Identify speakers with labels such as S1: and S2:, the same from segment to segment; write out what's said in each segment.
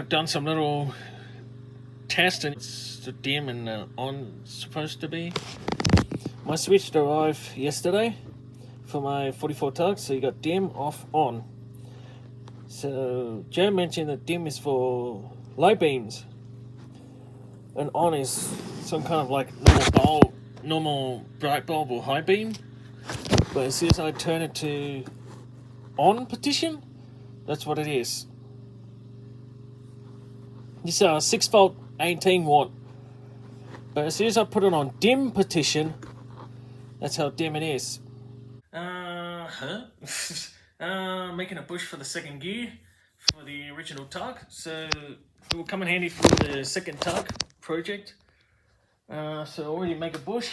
S1: done some little testing. It's the dim and on supposed to be. My switch arrived yesterday for my 44 tug, so you got dim, off, on. So Joe mentioned that dim is for low beams, and on is some kind of like normal bright bulb or high beam. But as soon as I turn it to on petition, that's what it is. This is 6 volt, 18 watt. But as soon as I put it on dim petition, that's how dim it is. Making a bush for the second gear for the original tug. So it will come in handy for the second tug project. So already make a bush.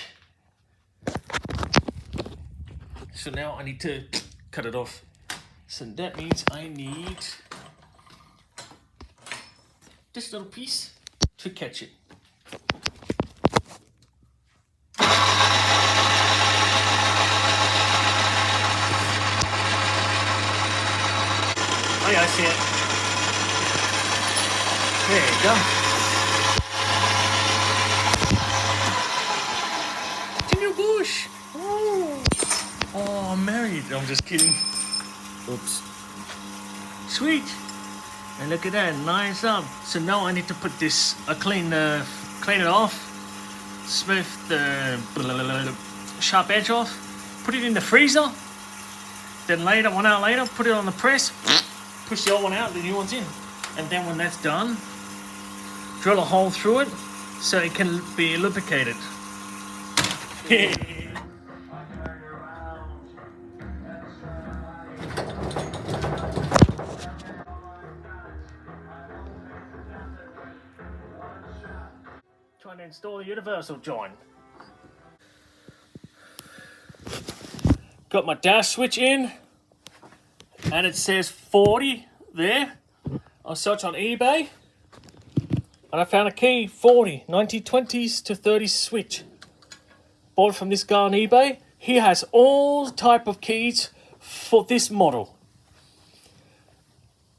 S1: So now I need to cut it off. So that means I need this little piece to catch it. Oh yeah, I see it. There you go. It's a new bush. Oh, I'm married. I'm just kidding. Oops. Sweet. And look at that, nice up. So now I need to put this, clean it off, smooth the sharp edge off, put it in the freezer. Then later, 1 hour later, put it on the press, push the old one out, the new one's in. And then when that's done, drill a hole through it so it can be lubricated. Trying to install the universal joint. Got my dash switch in, and it says 40 there. I searched on eBay, and I found a key 40, 90/20s to 30s switch. Bought from this guy on eBay. He has all type of keys for this model,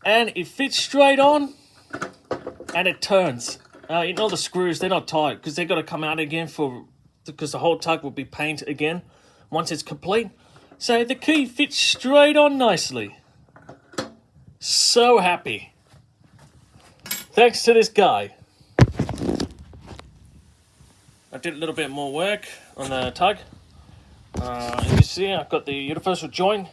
S1: and it fits straight on, and it turns. You know the screws, they're not tight because they've got to come out again because the whole tug will be painted again once it's complete. So the key fits straight on nicely. So happy. Thanks to this guy. I did a little bit more work on the tug. As you see, I've got the universal joint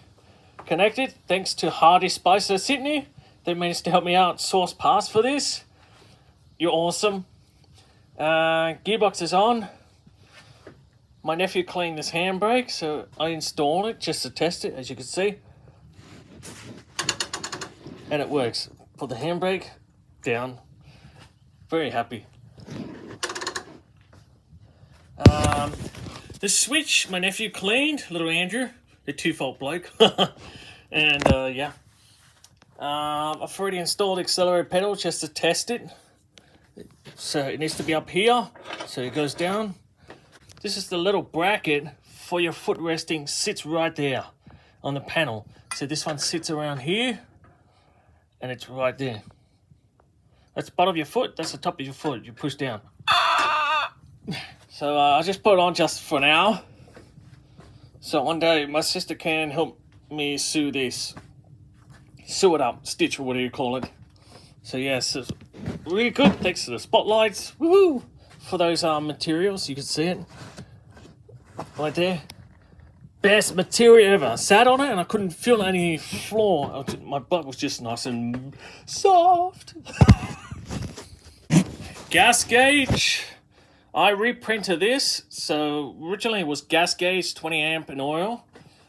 S1: connected. Thanks to Hardy Spicer Sydney. They managed to help me out source parts for this. You're awesome. Gearbox is on. My nephew cleaned this handbrake, so I installed it just to test it, as you can see. And it works. Put the handbrake down. Very happy. The switch, my nephew cleaned, little Andrew, the 2-volt bloke. And yeah. I've already installed accelerator pedal just to test it. So it needs to be up here, so it goes down. This is the little bracket for your foot resting, sits right there on the panel. So this one sits around here, and it's right there. That's the butt of your foot, that's the top of your foot, you push down. So I just put it on just for now. So one day my sister can help me sew this. Sew it up, stitch or whatever you call it. So yes, it's really good. Thanks to the spotlights, woohoo, for those materials. You can see it right there. Best material ever. I sat on it and I couldn't feel any flaw. My butt was just nice and soft. Gas gauge. I reprinted this. So originally it was gas gauge, 20 amp and oil.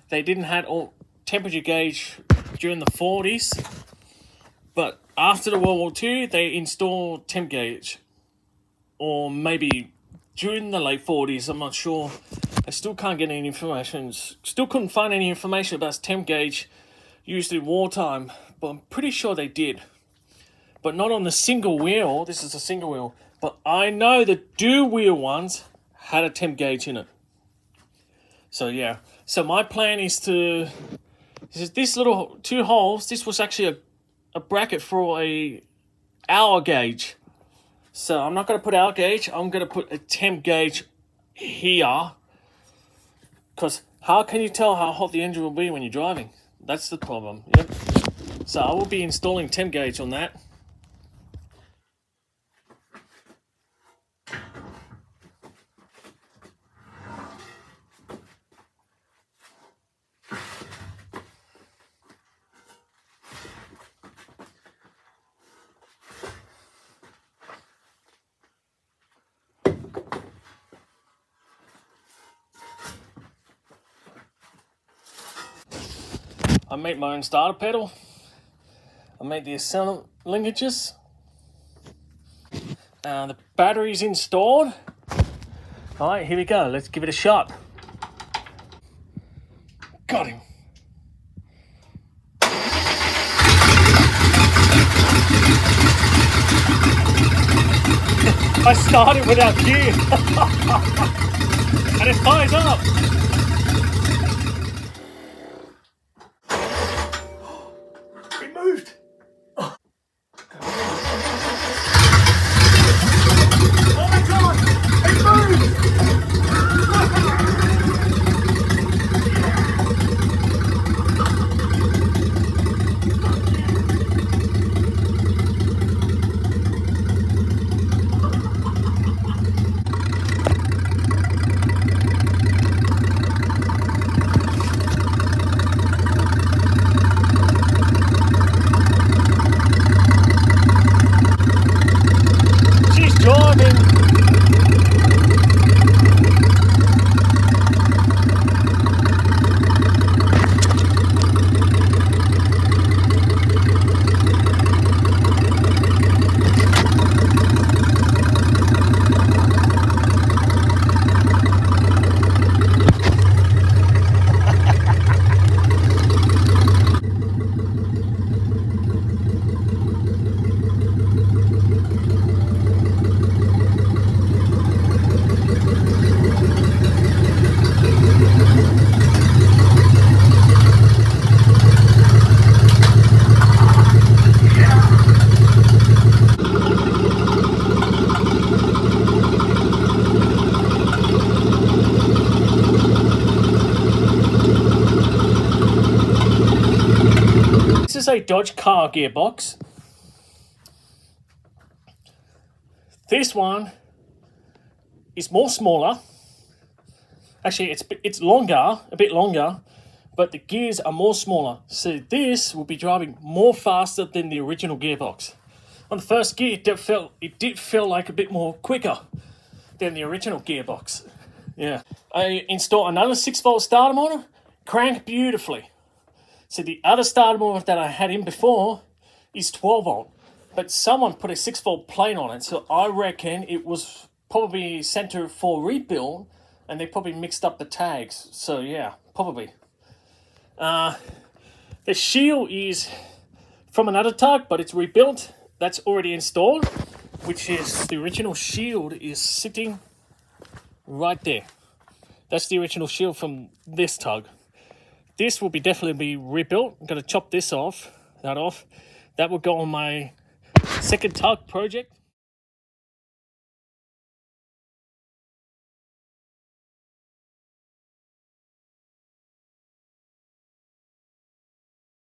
S1: They didn't have all temperature gauge during the 40s. But after the World War II, they installed temp gauge. Or maybe during the late 40s, I'm not sure. I still can't get any information. Still couldn't find any information about temp gauge used in wartime. But I'm pretty sure they did. But not on the single wheel. This is a single wheel. But I know the dual wheel ones had a temp gauge in it. So yeah. So my plan is to... This little 2 holes. This was actually a bracket for a hour gauge. So I'm not going to put hour gauge. I'm going to put a temp gauge here. Because how can you tell how hot the engine will be when you're driving? That's the problem. Yep. So I will be installing temp gauge on that. I made my own starter pedal. I made the assembly linkages. The battery's installed. All right, here we go. Let's give it a shot. Got him. I started without gear. And it fires up. It moved. Oh my God, it moved. She's driving. This is a Dodge car gearbox. This one is more smaller. Actually, it's longer, a bit longer, but the gears are more smaller. So this will be driving more faster than the original gearbox. On the first gear, it did feel like a bit more quicker than the original gearbox. Yeah. I installed another 6-volt starter motor, crank beautifully. So the other starter motor that I had in before is 12-volt, but someone put a 6-volt plate on it, so I reckon it was probably sent for rebuild, and they probably mixed up the tags. So yeah, probably. The shield is from another tug, but it's rebuilt. That's already installed, which is the original shield is sitting right there. That's the original shield from this tug. This will definitely be rebuilt. I'm going to chop this off, that off. That will go on my second tug project.